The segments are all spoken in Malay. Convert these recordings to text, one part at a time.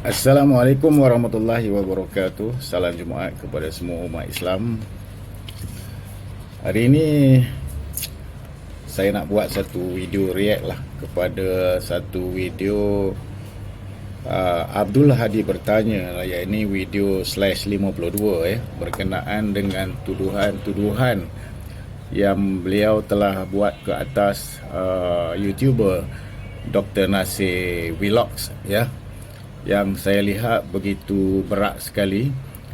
Assalamualaikum warahmatullahi wabarakatuh. Salam Jumaat kepada semua umat Islam. Hari ini saya nak buat satu video react lah kepada satu video Abdul Hadi bertanya lah, iaitu video /52 berkenaan dengan tuduhan-tuduhan yang beliau telah buat ke atas YouTuber Dr. Nasir Vlogs yang saya lihat begitu berat sekali.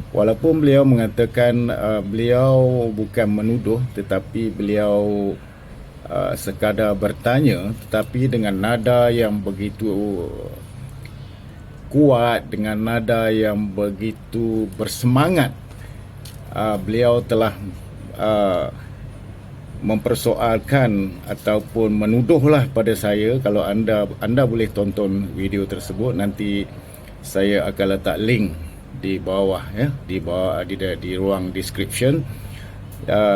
Walaupun beliau mengatakan beliau bukan menuduh, tetapi beliau sekadar bertanya, tetapi dengan nada yang begitu kuat, dengan nada yang begitu bersemangat. Beliau telah mempersoalkan ataupun menuduhlah pada saya. Kalau anda boleh tonton video tersebut, nanti saya akan letak link di bawah di ruang description,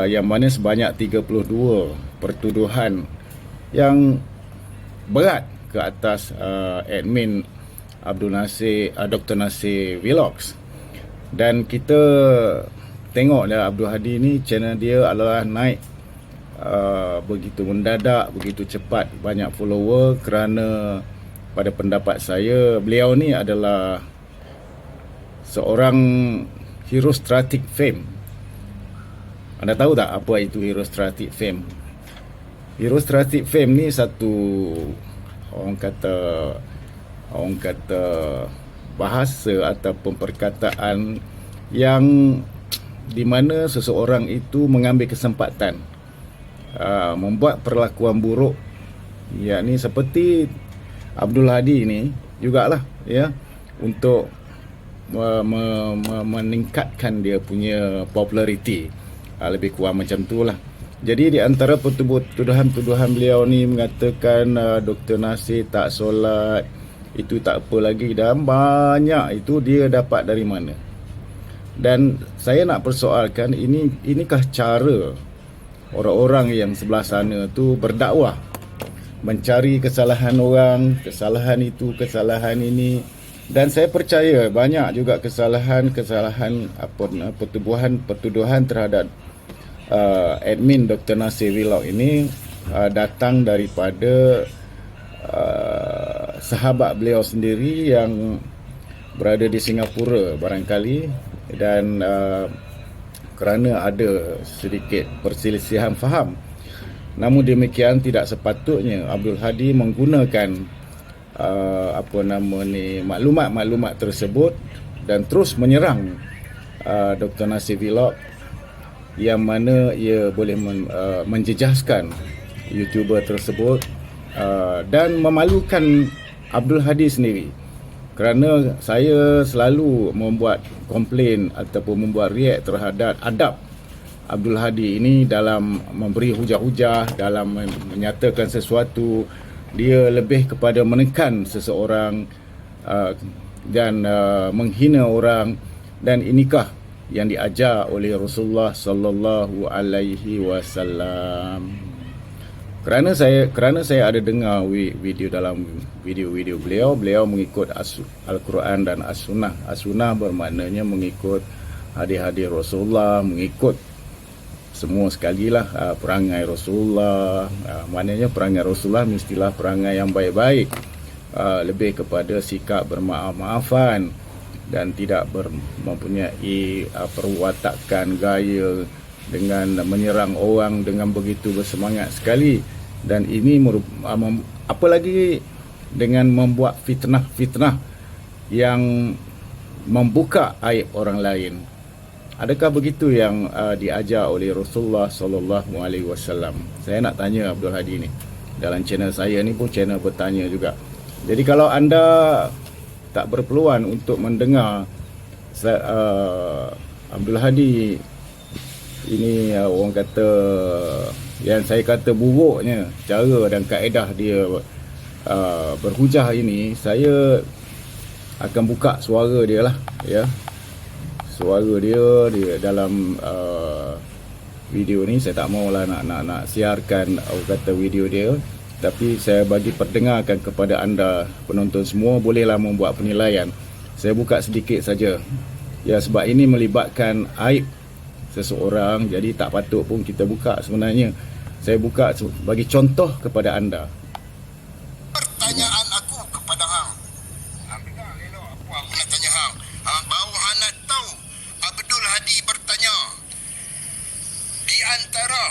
yang mana sebanyak 32 pertuduhan yang berat ke atas admin Dr. Nasir Vlogs. Dan kita tengok Abdul Hadi ni, channel dia adalah naik begitu mendadak, begitu cepat, banyak follower, kerana pada pendapat saya beliau ni adalah seorang herostratic fame. Anda tahu tak apa itu herostratic fame? Herostratic fame ni satu orang kata bahasa ataupun perkataan yang di mana seseorang itu mengambil kesempatan membuat perlakuan buruk, yakni seperti Abdul Hadi ini jugalah, untuk meningkatkan dia punya populariti, lebih kurang macam tu lah. Jadi di antara tuduhan-tuduhan beliau ni mengatakan Dr. Nasir tak solat, itu tak apa lagi, dan banyak itu dia dapat dari mana. Dan saya nak persoalkan, inikah cara orang-orang yang sebelah sana tu berdakwah, mencari kesalahan orang, kesalahan itu, kesalahan ini. Dan saya percaya banyak juga kesalahan pertuduhan terhadap admin Dr. Nasir Vlog ini datang daripada sahabat beliau sendiri yang berada di Singapura barangkali, dan kerana ada sedikit perselisihan faham. Namun demikian, tidak sepatutnya Abdul Hadi menggunakan maklumat-maklumat tersebut dan terus menyerang Dr. Nasir Vlog, yang mana ia boleh menjejaskan YouTuber tersebut dan memalukan Abdul Hadi sendiri. Kerana saya selalu membuat komplain ataupun membuat react terhadap adab Abdul Hadi ini dalam memberi hujah-hujah, dalam menyatakan sesuatu. Dia lebih kepada menekan seseorang dan menghina orang. Dan inikah yang diajar oleh Rasulullah sallallahu alaihi wasallam. Kerana saya ada dengar video dalam video beliau mengikut Al-Quran dan As-Sunnah. As-Sunnah bermaknanya mengikut hadis-hadis Rasulullah, mengikut semua sekali lah perangai Rasulullah. Maknanya perangai Rasulullah mestilah perangai yang baik-baik, lebih kepada sikap bermaaf-maafan dan tidak mempunyai perwatakan gaya dengan menyerang orang dengan begitu bersemangat sekali. Dan ini apalagi dengan membuat fitnah-fitnah yang membuka aib orang lain. Adakah begitu yang diajar oleh Rasulullah sallallahu alaihi wasallam? Saya nak tanya Abdul Hadi ni. Dalam channel saya ni pun channel bertanya juga. Jadi kalau anda tak berpeluang untuk mendengar Abdul Hadi ini, orang kata, yang saya kata buruknya cara dan kaedah dia berhujah ini, saya akan buka suara dia lah, suara dia dalam video ni. Saya tak maulah nak siarkan orang kata video dia, tapi saya bagi perdengarkan kepada anda penonton semua, bolehlah membuat penilaian Saya buka sedikit saja. Ya, sebab ini melibatkan aib seseorang, jadi tak patut pun kita buka sebenarnya. Saya buka bagi contoh kepada anda. Pertanyaan aku kepada hang. Hang dengar elok apa aku nak tanya hang. Hang baru hang nak tahu Abdul Hadi bertanya. Di antara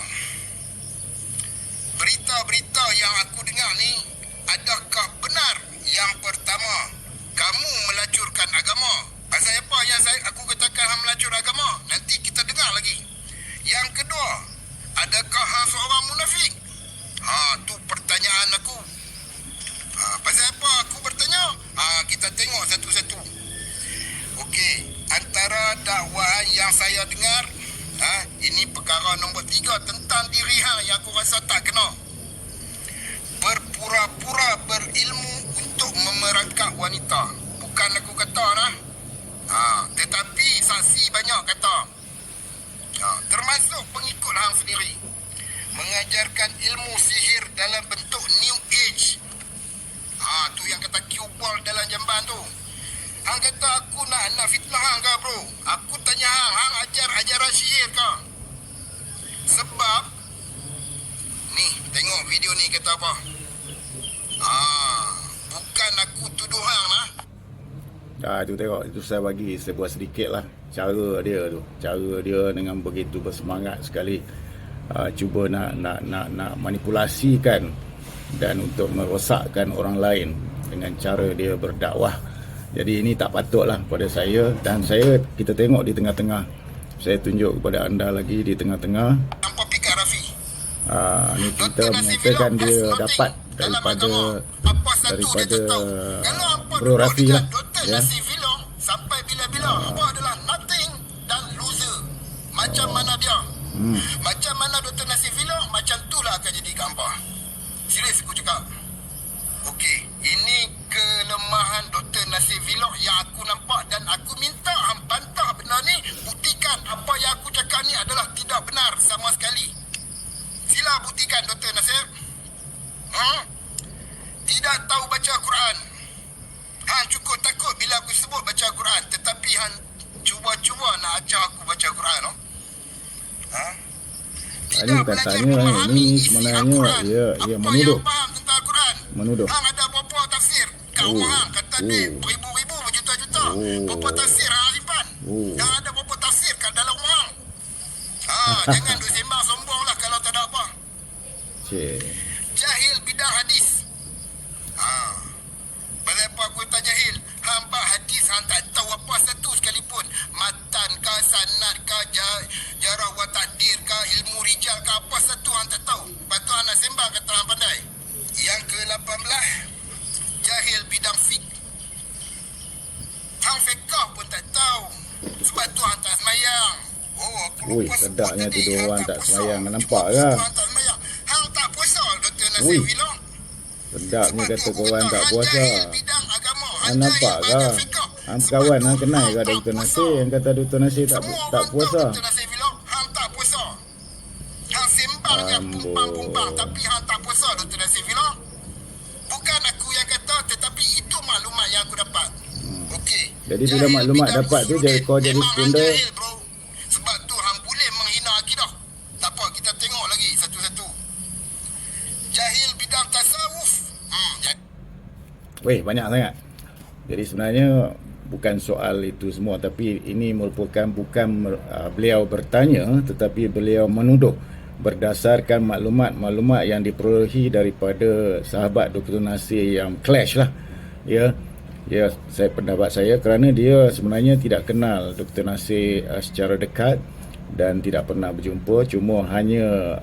berita-berita yang aku dengar ni, adakah benar yang pertama kamu melacurkan agama? Pasal apa yang aku katakan hang melacur agama? Nanti kita dengar lagi. Yang kedua, adakah hang seorang munafik? Tu pertanyaan aku. Pasal apa aku bertanya? Kita tengok satu-satu. Okey, antara dakwaan yang saya dengar, ini perkara nombor 3 tentang diri hang yang aku rasa tak kena. Berpura-pura berilmu untuk memerangkap wanita. Bukan aku kata dah. Tetapi saksi banyak kata. Termasuk pengikut hang sendiri. Mengajarkan ilmu sihir dalam bentuk New Age. Tu yang kata cue ball dalam jamban tu. Hang kata aku nak fitnah hang ke bro? Aku tanya hang ajar ajaran sihir ke? Sebab ni, tengok video ni kata apa. Bukan aku tuduh hang lah. Tu tengok, itu saya buat sedikit lah cara dia dengan begitu bersemangat sekali, cuba nak manipulasikan dan untuk merosakkan orang lain dengan cara dia berdakwah. Jadi ini tak patutlah pada saya, dan kita tengok di tengah-tengah. Saya tunjuk kepada anda lagi di tengah-tengah. Tanpa pikir Rafi. Ni kita menyatakan dia dapat daripada Bro Rafi lah, ya. Sampai bila-bila apa adalah nothing dan loser. Macam mana dia? Macam mana Dr. Nasir Villa, macam itulah akan jadi gambar. Serius aku cakap. Okey, ini kelemahan Dr. Nasir Villa yang aku nampak, dan aku minta hang bantah benda ni, buktikan apa yang aku cakap ni adalah tidak benar sama sekali. Sila buktikan Dr. Nasir. Tidak tahu baca Quran. Hang cukup takut bila aku sebut baca Quran, tetapi hang cuba-cuba nak ajar aku baca Quran, no? Ini katanya ini sebenarnya ia menuduh. Hang ada berapa tafsir? Kau hang kata dia beribu-ribu, berjuta-juta. Berapa tafsir hang simpan? Yang ada berapa tafsir kat dalam hang? Jangan duk sembang sombonglah kalau tak ada apa. Jahil bidang hadis. Kenapa aku tak jahil? Hamba hadis hang tak tahu apa satu sekalipun. Matan ke, sanad ke, jarah wa takdir ke, ilmu rijal ke, apa satu hang tak tahu. Lepas tu hang nak sembang kata hang pandai. Yang ke-18, jahil bidang fik. Hang fiqah pun tak tahu. Sebab tu hang tak semayang. Aku lupa sebut sedapnya tadi. tuduh orang tak semayang. Nampak ke? Hang tak puasa, Dr. Nasir Villa. Sedapnya kata korang tak puasa. Hang nampak ke? Hang kawan hang kenal ke Dr. Nasir yang kata Dr. Nasir tak puasa? Hang tak puasa. Hang sembang yang pumpang-pumpang, tapi hang tak puasa, Dr. Nasir Villa. Bukan aku yang kata, tetapi itu maklumat yang aku dapat. Okey. Jadi bila maklumat dapat tu kau jadi sekunda. Sebab tu hang boleh menghina akidah. Tak apa, kita tengok lagi satu-satu. Jahil bidang tasawuf. Banyak sangat. Jadi sebenarnya bukan soal itu semua, tapi ini merupakan bukan beliau bertanya, tetapi beliau menuduh berdasarkan maklumat-maklumat yang diperolehi daripada sahabat Dr. Nasir yang clash lah. Pendapat saya, kerana dia sebenarnya tidak kenal Dr. Nasir secara dekat dan tidak pernah berjumpa, cuma hanya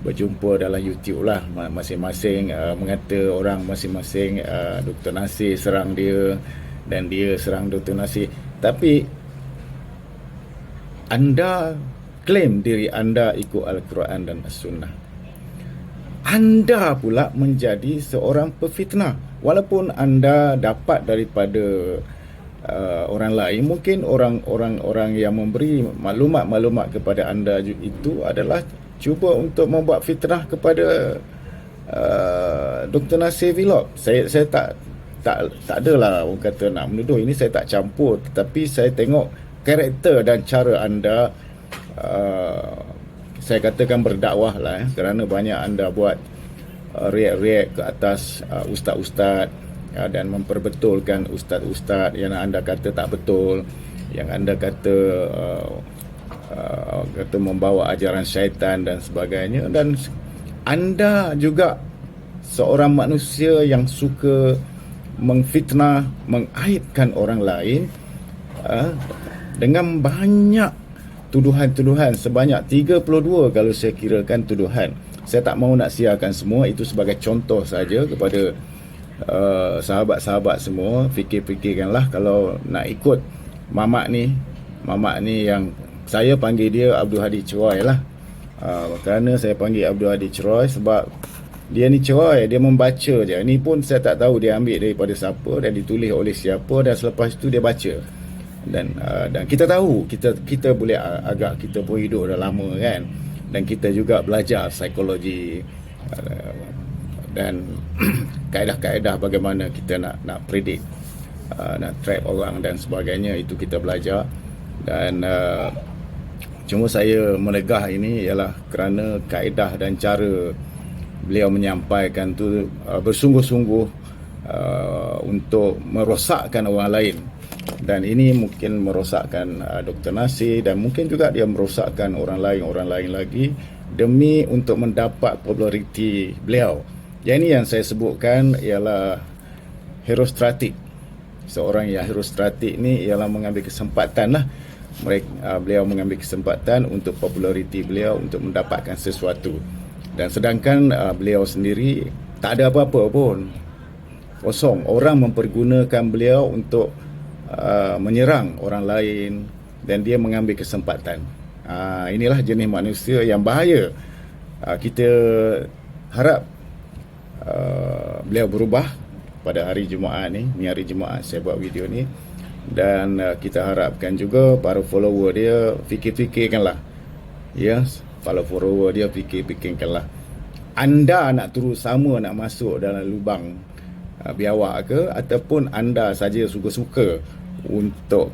berjumpa dalam YouTube lah. Masing-masing mengata orang masing-masing, Dr. Nasir serang dia dan dia serang Dr. Nasir. Tapi anda klaim diri anda ikut Al-Quran dan As-Sunnah. Anda pula menjadi seorang pefitnah. Walaupun anda dapat daripada orang lain, mungkin orang-orang yang memberi maklumat-maklumat kepada anda itu adalah cuba untuk membuat fitnah kepada Dr. Nasir Villa. Saya tak adalah orang kata nak menuduh. Ini saya tak campur, tetapi saya tengok karakter dan cara anda, saya katakan berdakwah lah, kerana banyak anda buat react ke atas ustaz-ustaz, dan memperbetulkan ustaz-ustaz yang anda kata tak betul, yang anda kata membawa ajaran syaitan dan sebagainya. Dan anda juga seorang manusia yang suka mengfitnah, mengaibkan orang lain dengan banyak tuduhan-tuduhan, sebanyak 32 kalau saya kirakan tuduhan. Saya tak mahu nak siarkan semua, itu sebagai contoh saja kepada sahabat-sahabat semua. Fikir-fikirkanlah kalau nak ikut mamak ni yang saya panggil dia Abdul Hadi Ceroy lah. Kerana saya panggil Abdul Hadi Ceroy sebab dia ni ceroy, dia membaca je. Ni pun saya tak tahu dia ambil daripada siapa dan ditulis oleh siapa, dan selepas itu dia baca. Dan kita tahu, kita boleh agak, kita pun hidup dah lama kan, dan kita juga belajar psikologi dan kaedah-kaedah bagaimana kita nak predict, nak trap orang dan sebagainya. Itu kita belajar. Dan cuma saya melegah ini ialah kerana kaedah dan cara beliau menyampaikan tu bersungguh-sungguh untuk merosakkan orang lain. Dan ini mungkin merosakkan Dr. Nasir, dan mungkin juga dia merosakkan orang lain lagi demi untuk mendapat populariti beliau. Yang ini yang saya sebutkan ialah herostratik. Seorang yang herostratik ni ialah mengambil kesempatan lah. Beliau mengambil kesempatan untuk populariti beliau, untuk mendapatkan sesuatu. Dan sedangkan beliau sendiri tak ada apa-apa pun, kosong. Orang mempergunakan beliau untuk menyerang orang lain, dan dia mengambil kesempatan. Inilah jenis manusia yang bahaya. Kita harap beliau berubah pada hari Jumaat ni. Ni hari Jumaat saya buat video ni. Dan kita harapkan juga para follower dia fikir-fikirkanlah. Kalau follower dia fikir-fikirkanlah. Anda nak terus sama nak masuk dalam lubang biawak ke, ataupun anda saja suka-suka untuk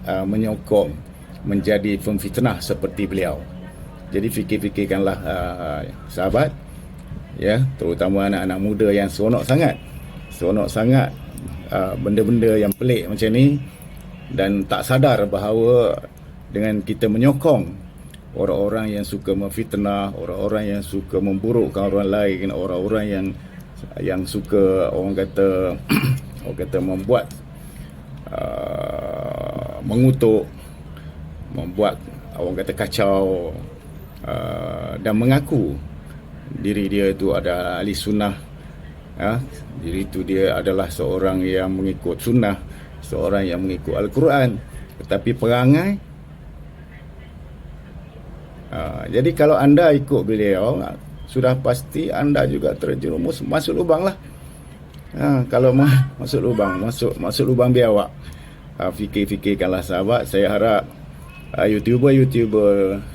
menyokong menjadi pemfitnah seperti beliau. Jadi fikir-fikirkanlah sahabat, terutama anak-anak muda yang seronok sangat benda-benda yang pelik macam ni, dan tak sadar bahawa dengan kita menyokong orang-orang yang suka memfitnah, orang-orang yang suka memburukkan orang lain, orang-orang yang suka orang kata membuat mengutuk, membuat orang kata kacau, dan mengaku diri dia itu adalah ahli sunnah, diri itu dia adalah seorang yang mengikut sunnah, seorang yang mengikut Al-Quran, tetapi perangai. Jadi kalau anda ikut beliau, sudah pasti anda juga terjerumus masuk lubang lah. Kalau masuk lubang biawak. Fikir-fikirkanlah sahabat. Saya harap YouTuber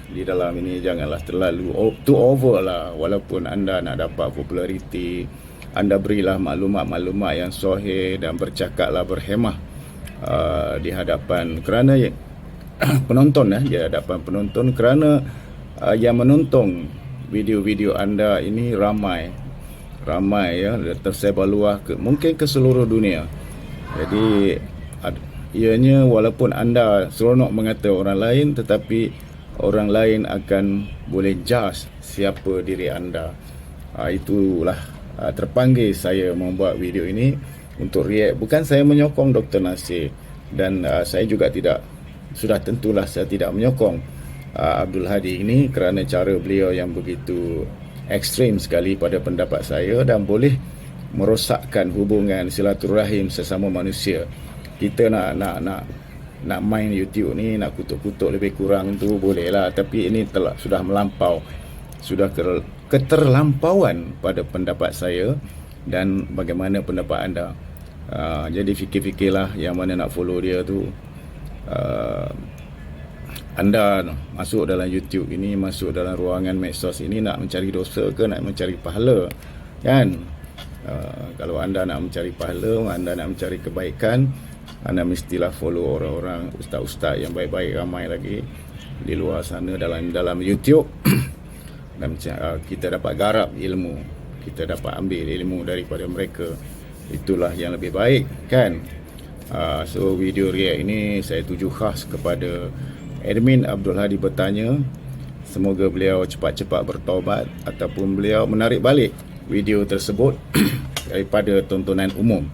di dalam ini janganlah terlalu too over lah. Walaupun anda nak dapat populariti, anda berilah maklumat-maklumat yang sahih dan bercakaplah berhemah di hadapan penonton, di hadapan penonton, kerana yang menonton video-video anda ini ramai tersebar luas mungkin ke seluruh dunia. Jadi ianya walaupun anda seronok mengata orang lain, tetapi orang lain akan boleh judge siapa diri anda. Itulah terpanggil saya membuat video ini untuk react. Bukan saya menyokong Dr. Nasir, dan saya juga sudah tentulah saya tidak menyokong Abdul Hadi ini, kerana cara beliau yang begitu ekstrim sekali pada pendapat saya, dan boleh merosakkan hubungan silaturahim sesama manusia. Kita nak main YouTube ni, nak kutuk-kutuk lebih kurang tu boleh lah, tapi ini sudah melampau, sudah keterlampauan pada pendapat saya. Dan bagaimana pendapat anda? Jadi fikir-fikirlah yang mana nak follow dia tu. Anda masuk dalam YouTube ini, masuk dalam ruangan medsos ini nak mencari dosa ke nak mencari pahala, kan? Kalau anda nak mencari pahala, anda nak mencari kebaikan, anda mestilah follow orang-orang ustaz-ustaz yang baik-baik, ramai lagi di luar sana dalam YouTube. Dan kita dapat garap ilmu, kita dapat ambil ilmu daripada mereka. Itulah yang lebih baik, kan? So video react ini saya tuju khas kepada admin Abdul Hadi Bertanya. Semoga beliau cepat-cepat bertaubat ataupun beliau menarik balik video tersebut daripada tontonan umum.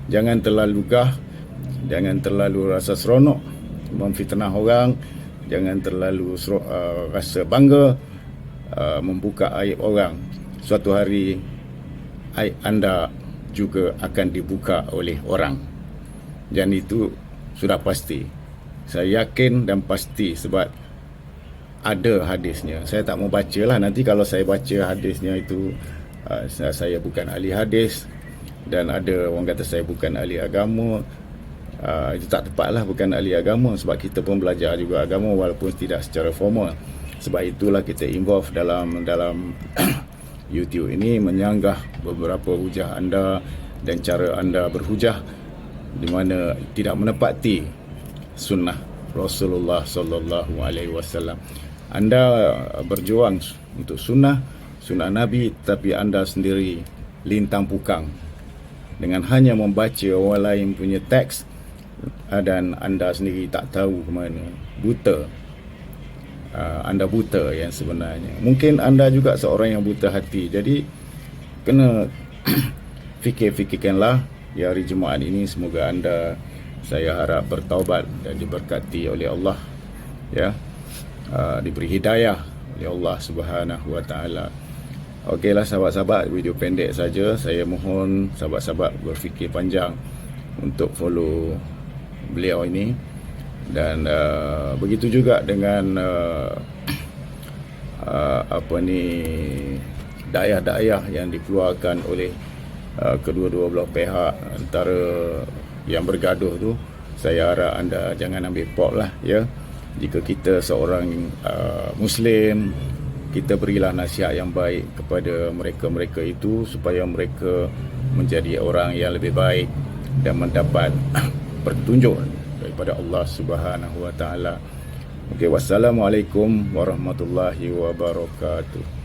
Jangan terlalu gah, jangan terlalu rasa seronok memfitnah orang, jangan terlalu rasa bangga membuka aib orang. Suatu hari aib anda juga akan dibuka oleh orang, dan itu sudah pasti. Saya yakin dan pasti sebab ada hadisnya. Saya tak mau baca lah, nanti kalau saya baca hadisnya itu saya bukan ahli hadis, dan ada orang kata saya bukan ahli agama. Itu tak tepat lah, bukan ahli agama, sebab kita pun belajar juga agama walaupun tidak secara formal. Sebab itulah kita involve dalam YouTube ini, menyanggah beberapa hujah anda dan cara anda berhujah di mana tidak menepati sunnah Rasulullah sallallahu alaihi wasallam. Anda berjuang untuk sunnah Nabi, tapi anda sendiri lintang pukang dengan hanya membaca orang lain punya teks, dan anda sendiri tak tahu ke mana. Buta. Anda buta yang sebenarnya. Mungkin anda juga seorang yang buta hati. Jadi kena fikir-fikirkanlah di hari Jumaat ini. Semoga anda, saya harap, bertaubat dan diberkati oleh Allah, ya, diberi hidayah oleh Allah Subhanahu wa taala. Okeylah sahabat-sahabat, video pendek saja. Saya mohon sahabat-sahabat berfikir panjang untuk follow beliau ini. Dan begitu juga dengan dakwah-dakwah yang dikeluarkan oleh kedua-dua belah pihak, antara yang bergaduh tu. Saya harap anda jangan ambil pot lah, ya. Jika kita seorang Muslim, kita berilah nasihat yang baik kepada mereka-mereka itu supaya mereka menjadi orang yang lebih baik dan mendapat petunjuk daripada Allah Subhanahu wa taala. Okey, wassalamualaikum warahmatullahi wabarakatuh.